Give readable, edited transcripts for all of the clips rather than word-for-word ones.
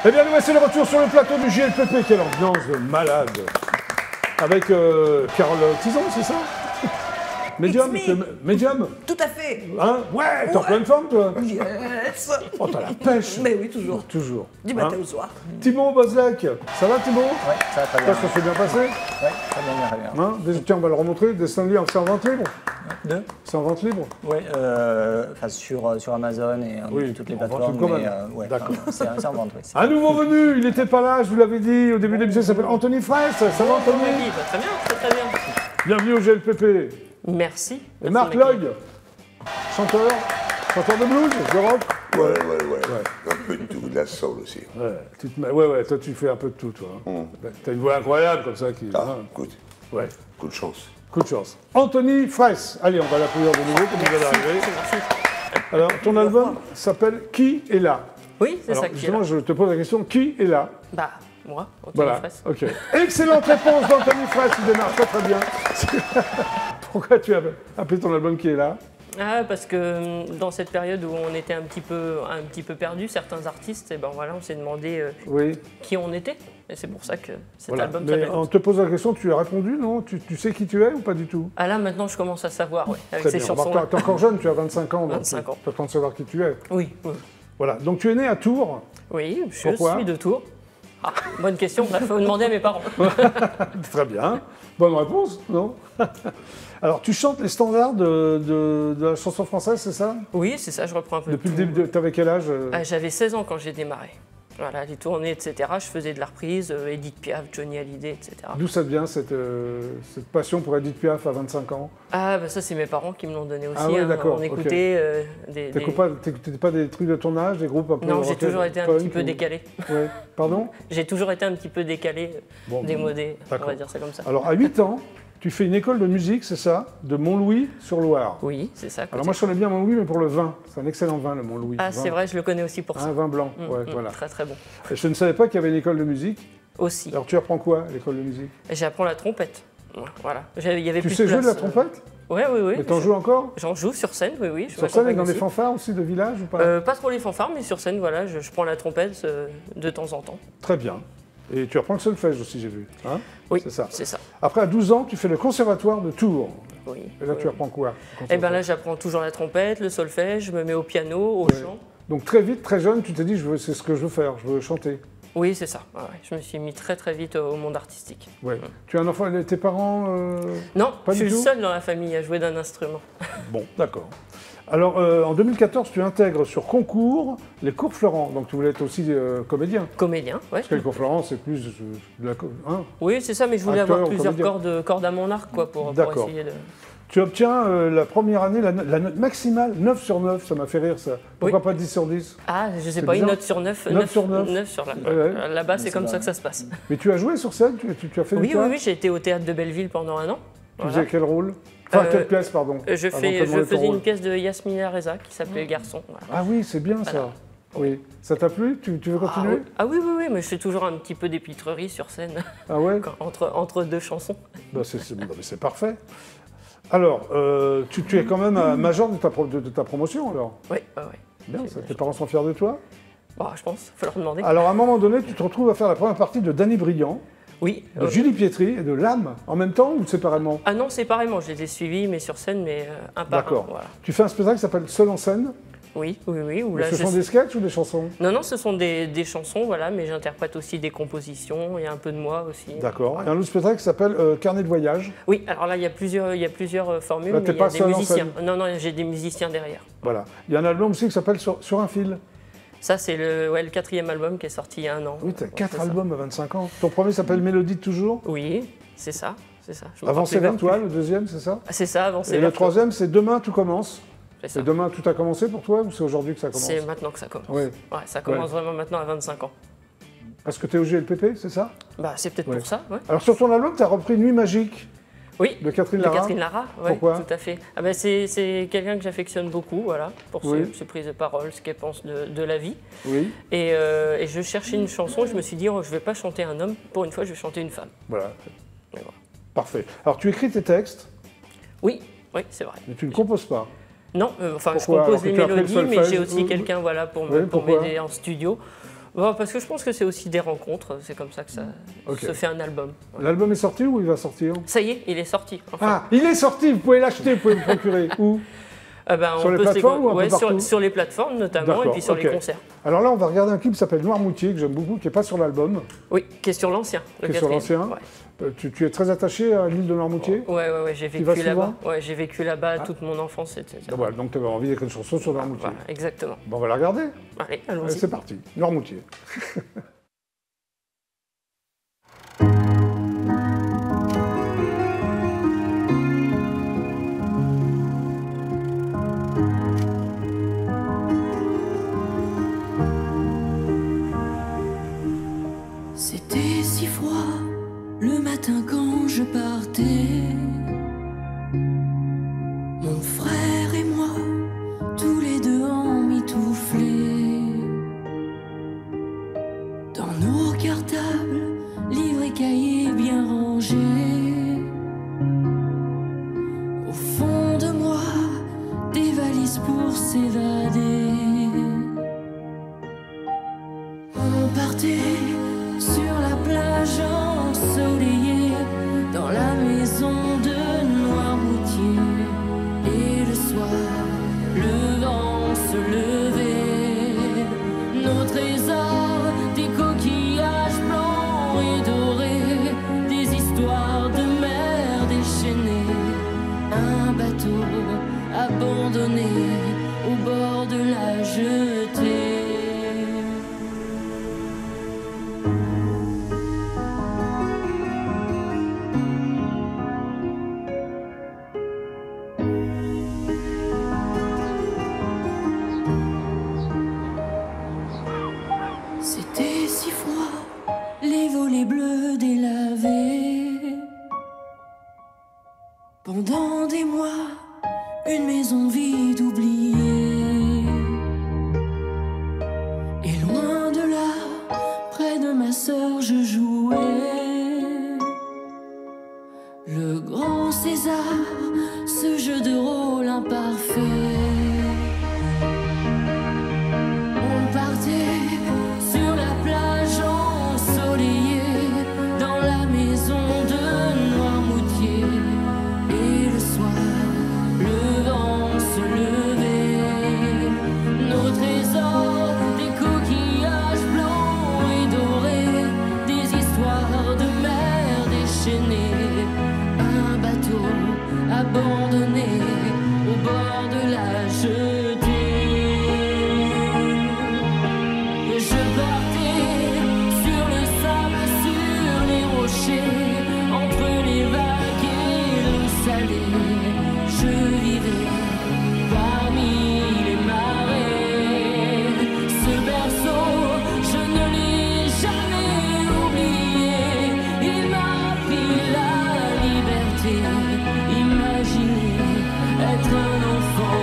Eh bien, nous voici le retour sur le plateau du JLPP. Quelle ambiance de malade. Avec Carole Tison, c'est ça? Médium, médium. Tout à fait. Hein? Ouais, t'es en pleine forme, toi? Yes. Oh, t'as la pêche. Mais oui, toujours. Toujours. Du matin au soir. Thibaut Bozlak, ça va Thibaut? Oui, ça va très bien. Ça s'est bien passé? Oui, très bien, très bien. Hein? Tiens, on va le remontrer. Destin de livre, c'est en vente libre? Deux? C'est en vente libre? Oui, sur Amazon et Oui, toutes les en vente plateformes. libre quand mais, même. ouais, D'accord. c'est en vente, oui. Un nouveau venu, il n'était pas là, je vous l'avais dit au début de l'émission, il s'appelle Anthony Fraisse. Ça va Anthony? Très bien, très bien. Bienvenue au GLPP. Merci. Et Marc Lloyd, chanteur de blues, de rock. Ouais. Un peu de tout, de la soul aussi. Ouais, toi tu fais un peu de tout, toi. T'as une voix incroyable comme ça qui. Ah, écoute, Ouais, coup de chance. coup de chance. Anthony Fraisse. Allez, on va l'applaudir de nouveau comme il vient d'arriver. Merci. Alors, ton album s'appelle Qui est là? Oui, c'est Alors, ça qui est justement, là. je te pose la question, qui est là? Bah, moi, Anthony Voilà, Fraisse. ok. Excellente réponse d'Anthony Fraisse, il démarre très bien. Pourquoi tu as appelé ton album Qui est là? Ah, parce que dans cette période où on était un petit peu perdu, certains artistes, et ben voilà, on s'est demandé Oui. qui on était. Et c'est pour ça que cet Voilà. album Mais s'appelle. on te pose la question, tu as répondu, non? Tu sais qui tu es ou pas du tout? Ah là, maintenant, je commence à savoir, oui, avec Très ces bien. chansons-là. T'es encore jeune, tu as 25 ans. 25 ans. Tu as le temps de savoir qui tu es. Oui, oui. Voilà. Donc tu es né à Tours. Oui, je Pourquoi suis de Tours. Ah, bonne question, il faut demander à mes parents. Très bien. Bonne réponse, non? Alors tu chantes les standards de la chanson française, c'est ça? Oui, c'est ça, je reprends un peu Depuis de le tout. début, t'avais quel âge? Ah, j'avais 16 ans quand j'ai démarré. Voilà, les tournées, etc. Je faisais de la reprise, Edith Piaf, Johnny Hallyday, etc. D'où ça devient cette passion pour Edith Piaf à 25 ans? Ah, bah ça, c'est mes parents qui me l'ont donné aussi. Ah ouais, hein. d'accord, On écoutait des... T'écoutais pas des trucs de ton âge, des groupes un peu Non, j'ai rock, toujours été un punk petit peu ou- décalé. Ouais. Pardon? J'ai toujours été un petit peu décalé, Bon, démodé, on d'accord. va dire ça comme ça. Alors à 8 ans, tu fais une école de musique, c'est ça? De Montlouis-sur-Loire. Oui, c'est ça. Alors moi je connais bien Montlouis, mais pour le vin. C'est un excellent vin, le Montlouis. Ah, Vin. c'est vrai, je le connais aussi pour ça. Un vin blanc, ouais, Mm, voilà. Très, très bon. Et je ne savais pas qu'il y avait une école de musique. Aussi. Alors tu apprends quoi à l'école de musique? J'apprends la trompette. Voilà. Il y avait Tu plus sais de jouer de la place, trompette? Oui. Mais t'en joues encore? J'en joue sur scène, oui. Je Sur scène et m'accompagne dans des aussi. fanfares aussi de village ou pas? Pas trop les fanfares, mais sur scène, voilà, je prends la trompette de temps en temps. Très bien. Et tu apprends le solfège aussi, j'ai vu. Hein? Oui, C'est ça. c'est ça. Après, à 12 ans, tu fais le conservatoire de Tours. Oui. Et là, oui. tu apprends quoi? Et bien là, j'apprends toujours la trompette, le solfège, je me mets au piano, au chant. Donc très vite, très jeune, tu t'es dit, c'est ce que je veux faire, je veux chanter. Oui, c'est ça. Ouais. Je me suis mis très très vite au monde artistique. Ouais. Tu as un enfant, tes parents Non, Pas je du suis tout seule dans la famille à jouer d'un instrument. Bon, d'accord. Alors, en 2014, tu intègres sur concours les cours Florent. Donc, tu voulais être aussi comédien. Comédien, ouais. Parce que les cours Florent, c'est plus de la... Hein? Oui, c'est ça, mais je voulais Acteur avoir ou plusieurs comédien. cordes à mon arc, quoi, pour D'accord. essayer de... Tu obtiens la première année la note maximale, 9 sur 9, ça m'a fait rire ça. Pourquoi pas 10 sur 10? Ah, je sais C'est pas, une bizarre. note sur 9. 9 sur 9. 9 sur la... Ouais. Là-bas, c'est Mais comme c'est ça vrai. que ça se passe. Mais tu as joué sur scène? Tu as fait du Oui, théâtre? j'ai été au théâtre de Belleville pendant un an. Tu Voilà. faisais quel rôle? Enfin, quelle pièce, pardon? Je avant de te demander ton faisais rôle. une pièce de Yasmina Reza qui s'appelait Le Garçon. Voilà. Ah oui, c'est bien ça. Voilà. Oui. Ça t'a plu? Tu veux continuer? Oui, mais je fais toujours un petit peu d'épitrerie sur scène, Ah ouais? entre deux chansons. Bah, c'est parfait. Alors, tu es quand même un major de ta promotion, alors? Oui. Bien, ça. Tes parents sont fiers de toi? Bon, je pense, il faut leur demander. Alors, à un moment donné, tu te retrouves à faire la première partie de Danny Briand, Oui. de Julie Pietri et de L'Âme, en même temps ou séparément? Ah non, séparément, je les ai suivis, mais sur scène, mais un par un. D'accord. Voilà. Tu fais un spectacle qui s'appelle Seul en scène. Oui. Où Mais là, ce sont des sketchs ou des chansons? Non, ce sont des chansons, voilà, mais j'interprète aussi des compositions, il y a un peu de moi aussi. D'accord. Et un autre spectacle qui s'appelle Carnet de voyage. Oui, alors là, il y a plusieurs formules, Là, mais t'es il y a pas des seul en musiciens. scène. Non, j'ai des musiciens derrière. Voilà. Il y a un album aussi qui s'appelle Sur un fil. Ça, c'est le 4e album qui est sorti il y a un an. Oui, tu as Ouais, 4 c'est ça. albums à 25 ans. Ton premier s'appelle Mélodie de toujours. Oui, c'est ça. Je me Avancé rappelais vers même toi, plus. le deuxième, c'est ça? Ah, c'est ça, Avancé Et vers le troisième, c'est Demain tout commence. C'est ça. Et demain tout a commencé pour toi ou c'est aujourd'hui que ça commence? C'est maintenant que ça commence. Oui. Ouais, ça commence vraiment maintenant à 25 ans. Parce que tu es au GLPP, c'est ça? Bah, c'est peut-être Ouais. pour ça, ouais. Alors sur ton album, tu as repris Nuit magique Oui, de Catherine de Lara. Catherine Lara, ouais, Pourquoi? tout à fait. Ah ben c'est quelqu'un que j'affectionne beaucoup, voilà, pour Oui. ses prises de parole, ce qu'elle pense de la vie. Oui, Et je cherchais une chanson, je me suis dit, oh, je vais pas chanter un homme, pour une fois, je vais chanter une femme. voilà. Et voilà. Parfait. Alors tu écris tes textes, Oui, c'est vrai. mais tu ne composes pas. Non, enfin, je Pourquoi? Alors compose que les tu as appris le mélodies, mais solfège, j'ai aussi quelqu'un, voilà, pour Oui, pourquoi? m'aider en studio. Bon, parce que je pense que c'est aussi des rencontres, c'est comme ça que ça se fait un album. Voilà. L'album est sorti ou il va sortir? Ça y est, il est sorti. Enfin. Ah, il est sorti, vous pouvez l'acheter, vous pouvez le procurer. Où? Sur les plateformes ou un peu partout? Sur les plateformes notamment, et puis sur les concerts. Alors là, on va regarder un clip qui s'appelle Noirmoutier, que j'aime beaucoup, qui n'est pas sur l'album. Oui, qui est sur l'ancien. Qui est sur l'ancien. Ouais. Tu es très attaché à l'île de Noirmoutier? Ouais, j'ai vécu là-bas. Ouais, j'ai vécu là-bas toute mon enfance, etc. Donc tu avais envie d'écrire une chanson sur Noirmoutier. Voilà, exactement. Bon, on va la regarder. Allez, allons-y. C'est parti, Noirmoutier. C'était si froid le matin quand je partais. Mon frère et moi, tous les deux emmitouflés dans nos cartables, livres et cahiers bien rangés. Au fond de moi, des valises pour s'évader. On partait sur la plage ensoleillée, dans la maison de Noirmoutier. Et le soir, le vent se levait, nos trésors, des coquillages blancs et dorés, des histoires de mer déchaînées, un bateau abandonné au bord de la jetée. C'était si froid, les volets bleus délavés. Pendant des mois, une maison vide oubliée. Et loin de là, près de ma sœur, je jouais le grand César, ce jeu de rôle imparfait. On partait sur la plage ensoleillée, dans la maison de Noirmoutier. Et le soir, le vent se levait, nos trésors, des coquillages blancs et dorés, des histoires de mer déchaînées, un bateau abandonné au bord de la jetée. Je partais sur le sable, sur les rochers, entre les vagues et l'eau salée. Je vivais parmi les marées. Ce berceau, je ne l'ai jamais oublié. Il m'a appris la liberté. Imaginez être un enfant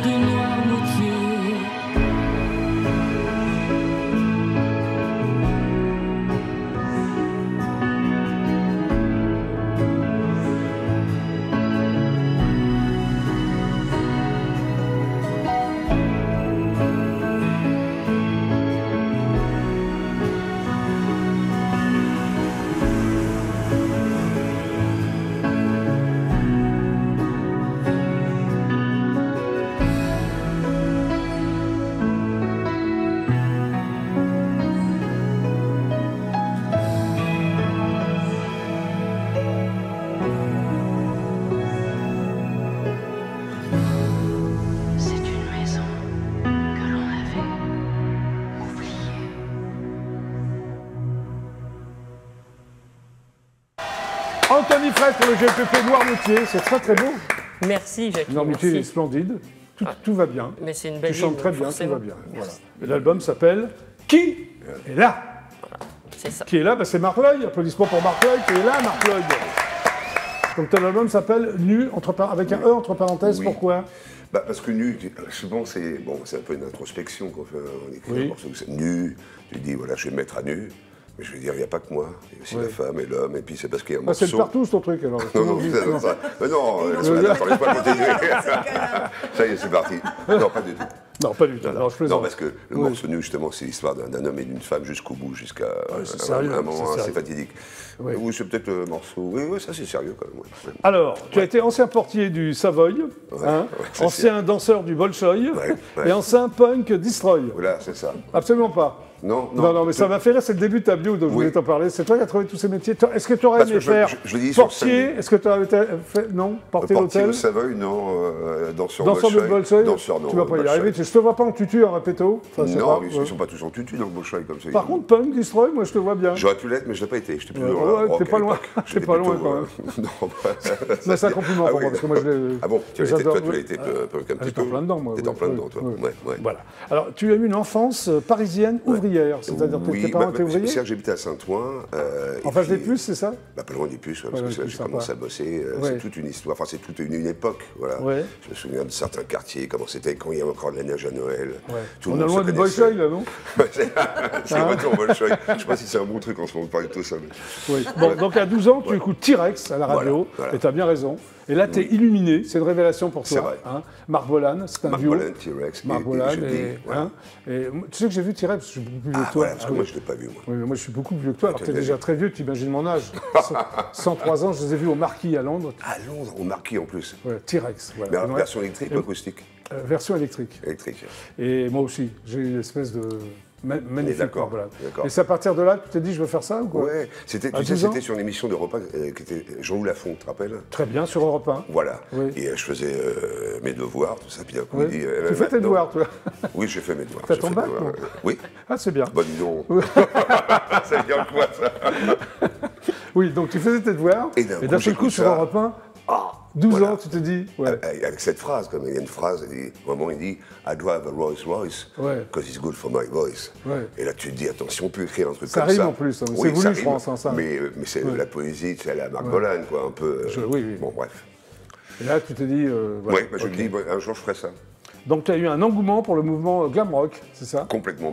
de Noirmoutier. C'est une maison que l'on avait oubliée. Anthony Fraisse pour le GPP Noirmoutier, c'est très très beau. Merci, Jacques. Noirmoutier est splendide, tout va bien. Mais c'est une belle Tu chantes ville, très bien, forcément. tout va bien. Voilà. Et l'album s'appelle Qui est là? C'est ça. Qui est là? C'est Marc Loy. Applaudissements pour Marc Loy. Qui est là, Marc Loy? Donc ton album s'appelle Nu, avec un E entre parenthèses. Oui. Pourquoi? Parce que nu, souvent c'est un peu une introspection quand on écrit un morceau. Nu, tu dis voilà, je vais me mettre à nu. Mais je veux dire, il n'y a pas que moi. Il y a aussi la femme et l'homme, et puis c'est parce qu'il y a un Ah, c'est morceau. le partout, ton truc, alors. Non, non, laisse-moi continuer. Ça y est, c'est parti. Non, pas du tout. Non, pas du tout. Alors, je plaisante. Non, parce que le morceau nu, justement, c'est l'histoire d'un homme et d'une femme jusqu'au bout, jusqu'à un moment assez fatidique. Ouais. Oui, c'est peut-être le morceau. Oui, ça c'est sérieux quand même. Ouais. Alors, tu as été ancien portier du Savoy, ancien danseur du Bolchoï et ancien punk Destroy. Voilà, c'est ça. Absolument pas. Non, mais ça m'a fait rire, c'est le début de ta bio dont je voulais t'en parler. C'est toi qui as trouvé tous ces métiers. Est-ce que tu aurais aimé faire portier? Est-ce que tu aurais fait, non, porter l'hôtel? Portier au Savoy, non. Danseur de Bolchoï? Danseur, non. Tu vas pas y arriver. Je te vois pas en tutu à répéto. Non, ils ne sont pas tous en tutu dans le Bolchoï comme ça. Par contre, punk, Destroy, moi je te vois bien. J'aurais pu l'être, mais je ne l'ai pas été. J'étais plus dans la rock. T'es pas loin. T'es pas loin quand même. Non, mais c'est un compliment pour moi, parce que moi je l'ai. Ah bon, toi tu l'as été punk un petit peu. T'es en plein dedans, moi. T'es en plein dedans, toi. Voilà. Alors, tu as eu une enfance parisienne ouvrière, c'est-à-dire que tes parents étaient ouvriers? C'est-à-dire que j'habitais à Saint-Ouen. En face des Puces, c'est ça? Pas loin des Puces, parce que j'ai commencé à bosser. C'est toute une histoire, enfin c'est toute une époque. Voilà. Je me souviens de certains quartiers, comment c'était quand il y avait encore de la neige à Noël. On est loin du Bolchoï, là, non? C'est le retour Bolchoï. Je ne sais pas si c'est un bon truc en ce moment de parler de tout ça. Bon, donc à 12 ans, tu écoutes T-Rex à la radio, et tu as bien raison. Et là, tu es illuminé, c'est une révélation pour toi. C'est vrai. Marc Bolan, c'est un duo. Marc Bolan, T-Rex. Marc Bolan, et tu sais que j'ai vu T-Rex, je suis beaucoup plus vieux que toi. Parce que moi, je ne l'ai pas vu, moi. Oui, mais moi, je suis beaucoup plus vieux que toi. Alors, tu es déjà très vieux, tu imagines mon âge. 103 ans, je les ai vus au Marquis à Londres. À Londres, au Marquis en plus. Ouais, T-Rex. Mais alors, version électrique ou acoustique? Version électrique. Électrique. Et moi aussi, j'ai une espèce de... magnifique. D'accord. Et c'est à partir de là que tu t'es dit, je veux faire ça ou quoi? Ouais, c'était sur une émission de repas qui était Jean-Loup Lafont, tu te rappelles? Très bien, sur Europe 1. Voilà. Oui. Et je faisais mes devoirs, tout ça. Puis d'un coup, il dit. Tu fais tes devoirs, toi? Oui, j'ai fait mes devoirs. T'as ton bac? Oui. Ah, c'est bien. Bon, dis donc. Ça vient quoi, ça? Oui, donc tu faisais tes devoirs. Et d'un seul coup, sur Europe 1, 12 ans, tu te dis. Avec cette phrase, comme il y a une phrase, vraiment, il dit I drive a Rolls Royce because it's good for my voice. Et là, tu te dis, attention, on peut écrire un truc comme ça. Ça rime en plus, c'est voulu, je pense. Ça. Mais c'est la poésie, c'est la Marc Bolan, quoi, un peu. Oui. Bon, bref. Et là, tu te dis. Oui, je me dis, un jour, je ferai ça. Donc, tu as eu un engouement pour le mouvement glam rock, c'est ça? Complètement.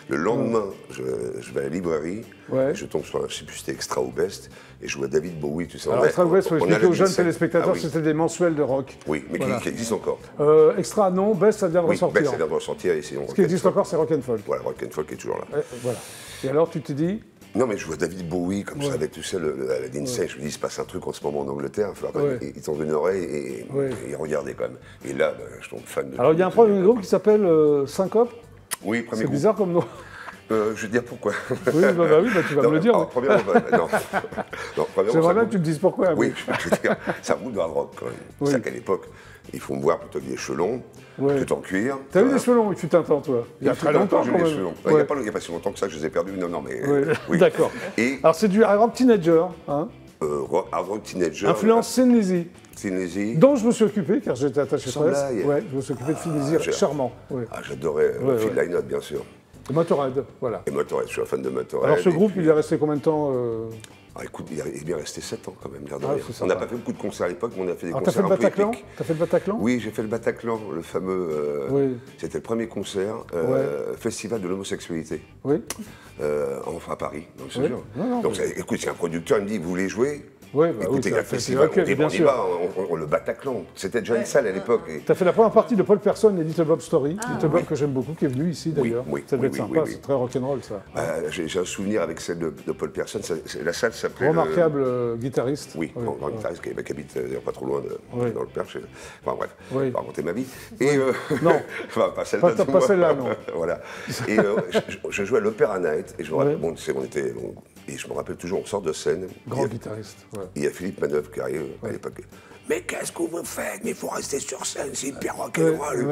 Le lendemain, je vais à la librairie, et je tombe sur, je ne sais plus si c'était Extra ou Best, et je vois David Bowie, tu sais. Alors, Extra ou Best, faut expliquer aux jeunes téléspectateurs, c'était des mensuels de rock. Oui, mais qui existent encore. Extra, non. Best, ça vient de ressortir. Best, ça vient de ressortir. Ce qui existe encore, c'est Rock and Folk. Voilà, Rock and Folk est toujours là. Voilà. Et alors, tu te dis... Non, mais je vois David Bowie comme ça, avec tout ça, à la l'INSEE. Je me dis, il se passe un truc en ce moment en Angleterre. Il tend une oreille et il regardait quand même. Et là, je tombe fan de. Alors, il y a un premier groupe qui s'appelle Syncope. Oui, premier groupe. C'est bizarre comme nom. Je vais te dire pourquoi. Oui, tu vas me le dire. Premièrement, j'aimerais bien que tu me dises pourquoi. Oui, je veux dire, c'est un groupe de hard rock quand même. C'est à quelle époque il faut me voir plutôt que des chelons, tout en cuir. T'as eu des chelons, il fut un temps, toi? Il y a très longtemps, quand même. Il n'y a pas si longtemps que ça que je les ai perdus. Non, mais... Oui. D'accord. Alors, c'est du hard rock teenager, hein? Hard rock teenager. Influence Synésie. Dont je me suis occupé, car j'étais attaché presse. Ouais, je me suis occupé de Synésie, charmant. J'adorais Phil Lynott, bien sûr. Et Motorhead, voilà. Et Motorhead, je suis un fan de Motorhead. Alors, ce groupe, il est resté combien de temps écoute, il est bien resté 7 ans quand même, l'air de rien. On n'a pas fait beaucoup de concerts à l'époque, mais on a fait des T'as concerts fait le Bataclan? Oui, j'ai fait le Bataclan, le fameux... C'était le premier concert, Festival de l'homosexualité. Oui. Enfin, à Paris, donc c'est sûr. Donc, écoute, si un producteur il me dit, vous voulez jouer? Écoutez, il y a le festival, on y va, le Bataclan. C'était déjà une salle à l'époque. Tu as fait la première partie de Paul Person et Little Bob Story. Little Bob que j'aime beaucoup, qui est venu ici d'ailleurs. Ça devait être sympa, c'est très rock'n'roll ça. J'ai un souvenir avec celle de Paul Person. La salle s'appelait. Remarquable guitariste. Oui, grand guitariste qui habite pas trop loin dans le Perche. Enfin bref, je vais raconter ma vie. Et non, pas celle-là. Pas celle-là, non. Voilà. Et je jouais à l'Opéra Night. Et je me rappelle, et je me rappelle toujours, on sort de scène. Grand guitariste. Il y a Philippe Manœuvre qui arrive à l'époque. Mais qu'est-ce que vous faites? Mais il faut rester sur scène, c'est hyper rock'n'roll.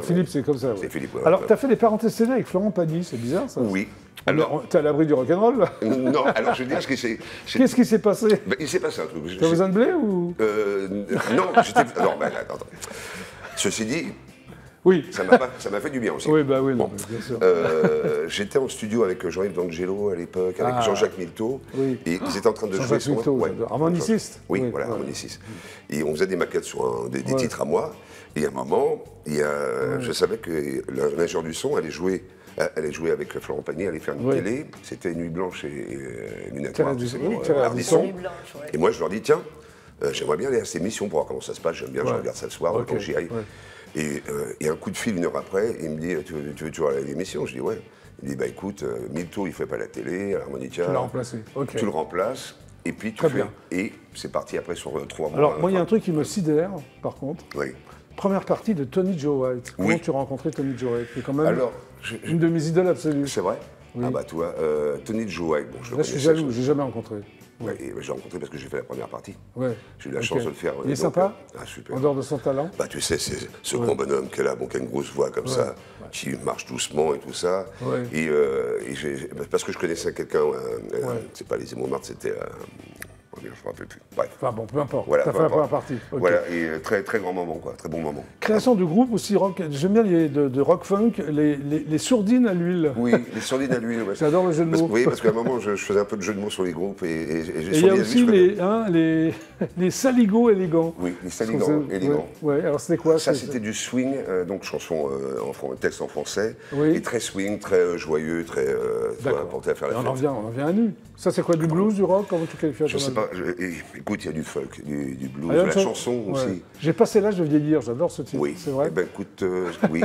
Philippe, c'est comme ça. C'est Philippe. Alors, tu as fait des parenthèses télé avec Florent Pagny, c'est bizarre ça? Oui. Alors, t'es à l'abri du rock'n'roll là? Non, alors je veux dire ce qui s'est. Qu'est-ce qui s'est passé? Il s'est passé un truc. T'as besoin de blé ou? Non, j'étais. Non, attends. Ceci dit. Oui. Ça m'a fait du bien aussi. Oui, bien sûr. J'étais en studio avec Jean-Yves D'Angelo à l'époque, avec Jean-Jacques Milteau. Oui. Et ils étaient en train de jouer sur harmoniciste. Oui, voilà, harmoniciste. Et on faisait des maquettes sur des titres à moi. Et à un moment, je savais que l'ingénieur du son allait jouer Elle a joué avec Florent Pagny, elle allait faire une télé. C'était Nuit Blanche et Lunettes Noires. Et moi, je leur dis, tiens, j'aimerais bien aller à cette émission pour voir comment ça se passe. J'aime bien, je regarde ça le soir, quand j'y aille. Et un coup de fil 1 heure après, il me dit, tu veux toujours aller à l'émission? Je dis, ouais. Il dit, bah écoute, Milto, il ne fait pas la télé, l'harmonica. Tu l'as remplacé. Tu le remplaces. Et puis tu fais. Et c'est parti après sur 3 mois. Alors, moi, il y a un truc qui me sidère, par contre. Oui. Première partie de Tony Joe White. Comment tu as rencontré Tony Joe White? C'est quand même une de mes idoles absolues. C'est vrai? Oui. Ah bah tu vois, Tony Joe White, bon, je le connais. Je suis jaloux, je l'ai jamais rencontré. Ouais, j'ai rencontré parce que j'ai fait la première partie. Ouais. J'ai eu la chance de le faire. Il est sympa? Super. En dehors de son talent? Bah tu sais, c'est ce grand bonhomme qui est là, qui a une grosse voix comme ça, qui marche doucement et tout ça. Et parce que je connaissais quelqu'un, c'est pas les Montmartre, c'était... je ne me rappelle plus. Bref. Enfin bon, peu importe. Voilà, t'as fait la première partie. Okay. Voilà, et très, très grand moment, quoi. Très bon moment. Création de groupe aussi rock. J'aime bien de rock funk, les sourdines à l'huile. Oui, les sourdines à l'huile. Ouais. J'adore le jeu de mots. Oui, parce qu'à un moment, je faisais un peu de jeu de mots sur les groupes. Et il y a aussi les saligots élégants. Oui, les saligots élégants. Ouais, alors c'était quoi? Ça, c'était du swing, donc chanson, texte en français. Oui. Et très swing, très joyeux, très porté à faire la fête. On en vient à nu. Ça, c'est quoi, du blues, du rock? Comment tu qualifies? Je sais pas. Écoute, il y a du folk, du blues, de la chanson aussi. J'ai passé l'âge de vieillir, j'adore ce titre. Oui, c'est vrai. Eh ben, écoute, oui.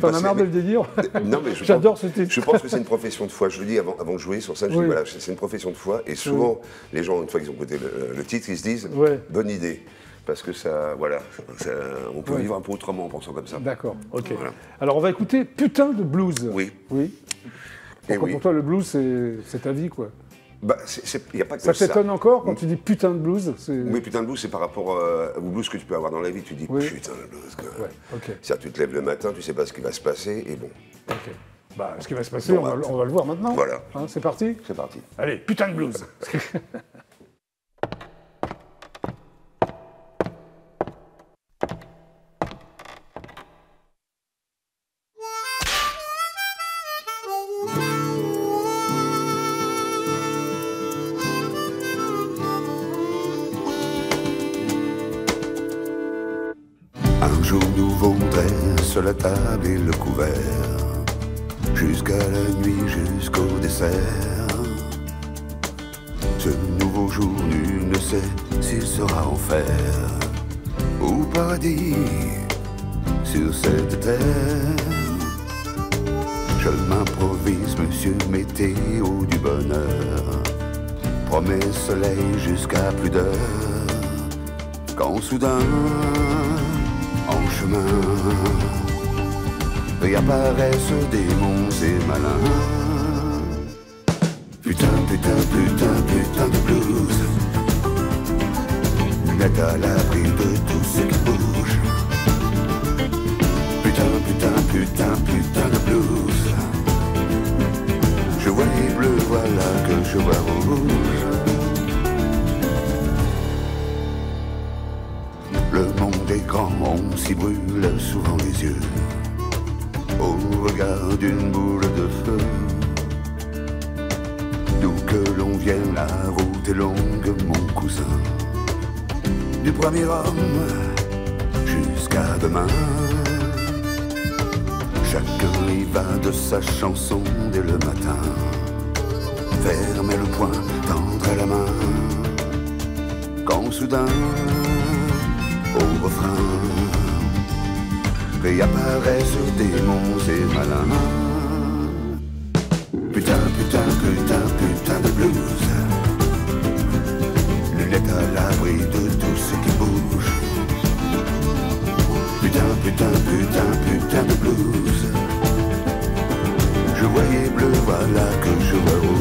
T'en as marre de le vieillir? Non, mais j'adore ce titre. Je pense que c'est une profession de foi. Je le dis avant de jouer sur scène, je dis voilà, c'est une profession de foi. Et souvent, les gens, une fois qu'ils ont écouté le titre, ils se disent bonne idée. Parce que ça, voilà, on peut vivre un peu autrement en pensant comme ça. D'accord, ok. Voilà. Alors on va écouter Putain de blues. Oui. Oui. Pour toi, le blues, c'est ta vie, quoi. Bah, y a pas que ça. Ça t'étonne encore quand tu dis putain de blues? Oui, putain de blues, c'est par rapport au blues que tu peux avoir dans la vie. Tu dis putain de blues. C'est-à-dire, tu te lèves le matin, tu sais pas ce qui va se passer, et bon. Ok. Bah, ce qui va se passer, on va le voir maintenant. Voilà. Hein, c'est parti? C'est parti. Allez, putain de blues. Un jour nouveau, on dresse la table et le couvert, jusqu'à la nuit, jusqu'au dessert. Ce nouveau jour, nul ne sait s'il sera enfer ou paradis sur cette terre. Je m'improvise, monsieur météo du bonheur, promets soleil jusqu'à plus d'heure, quand soudain, en chemin, réapparaissent démons et malins. Putain, putain, putain, putain de blues, lunettes à l'abri de tout ce qui bouge. Putain, putain, putain, putain de blues, je vois les bleus, voilà que je vois rouge. Le monde est grand, on s'y brûle souvent les yeux, au regard d'une boule de feu. D'où que l'on vienne, la route est longue, mon cousin, du premier homme jusqu'à demain. Chacun y va de sa chanson dès le matin, fermer le poing, tendre la main, quand soudain, au refrain, réapparaissent démons et malins. Putain, putain, putain, putain de blues, lunettes à l'abri de tout ce qui bouge. Putain, putain, putain, putain de blues, je voyais bleu, voilà que je vois rouge.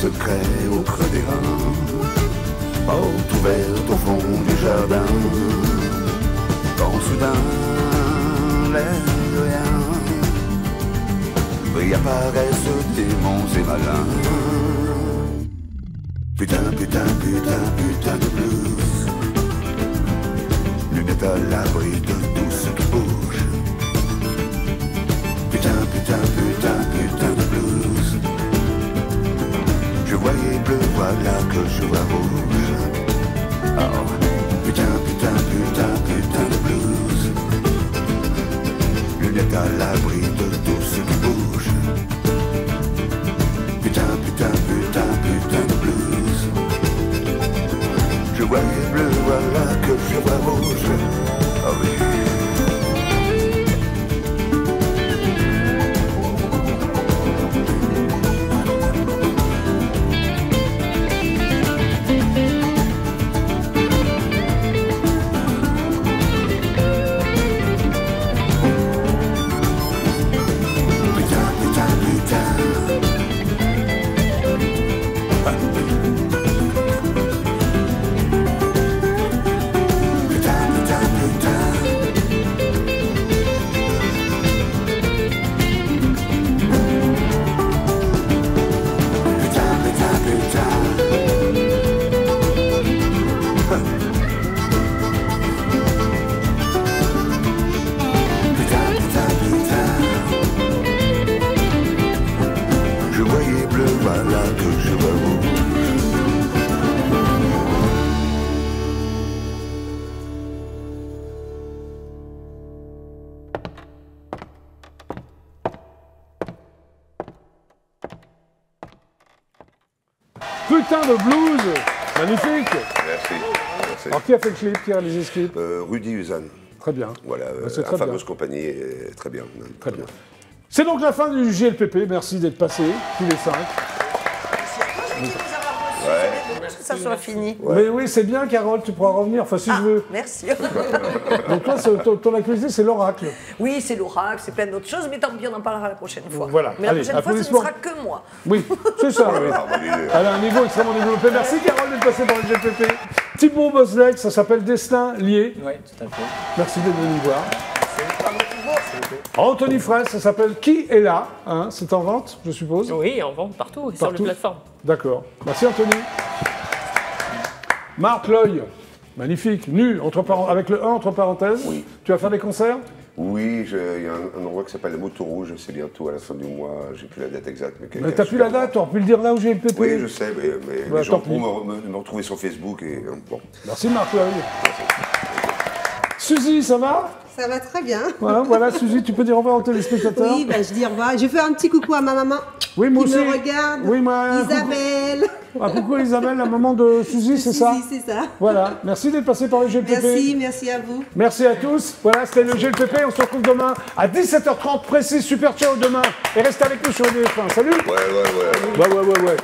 Secret au creux des reins, porte ouverte au fond du jardin, quand soudain, l'air de rien, réapparaissent démons et malins. Putain, putain, putain, putain de blues. Lunettes à l'abri de tout ce qui bouge. Putain, putain, putain, putain de blues. Je voyais bleu, voilà que je vois rouge. Oh, putain, putain, putain, putain de blues. Lunettes à l'abri de tout ce qui bouge. Putain, putain, putain, putain de blues. Je voyais bleu, voilà que je vois rouge. Oh oui. Putain de blues. Magnifique. Merci. Alors qui a fait le clip, qui a réalisé ce clip? Rudy Usan. Très bien. Voilà, c'est la fameuse compagnie est très bien. Très bien. C'est donc la fin du JLPP. Merci d'être passés, tous les 5. Que ça soit fini. Ouais. Mais oui, c'est bien, Carole, tu pourras revenir. Enfin, si je veux. Merci. Donc toi, ton actualité, c'est l'oracle. Oui, c'est l'oracle, c'est plein d'autres choses, mais tant pis, on en parlera la prochaine fois. Voilà. Mais la prochaine fois, ce ne sera que moi. Oui, c'est ça. Oui. Elle a un niveau extrêmement développé. Merci, Carole, d'être passée par le JLPP. Thibaut Boslec, ça s'appelle Destin lié. Oui, tout à fait. Merci d'être venu nous voir. Anthony Fraisse, ça s'appelle Qui est là, hein, c'est en vente, je suppose? Oui, en vente partout. Sur les plateformes. D'accord. Merci, Anthony. Marc Loy, magnifique, nu, avec le 1 entre parenthèses. Oui. Tu vas faire des concerts? Oui, il y a un endroit qui s'appelle la Moto Rouge, c'est bientôt à la fin du mois, j'ai plus la date exacte. Mais t'as plus la date, t'aurais pu le dire là où j'ai le PP. Oui, je sais, mais les gens pourront me retrouver sur Facebook et bon. Merci Marc Loy. Suzy, ça va? Ça va très bien. Voilà, Suzy, tu peux dire au revoir aux téléspectateurs? Oui, je dis au revoir. Je fais un petit coucou à ma maman qui me regarde. Oui, Isabelle. Coucou Isabelle, la maman de Suzy, c'est ça? Suzy, c'est ça. Voilà, merci d'être passé par le GLPP. Merci à vous. Merci à tous. Voilà, c'était le GLPP. On se retrouve demain à 17h30 précis. Super ciao demain. Et restez avec nous sur EDF1. Salut. Ouais.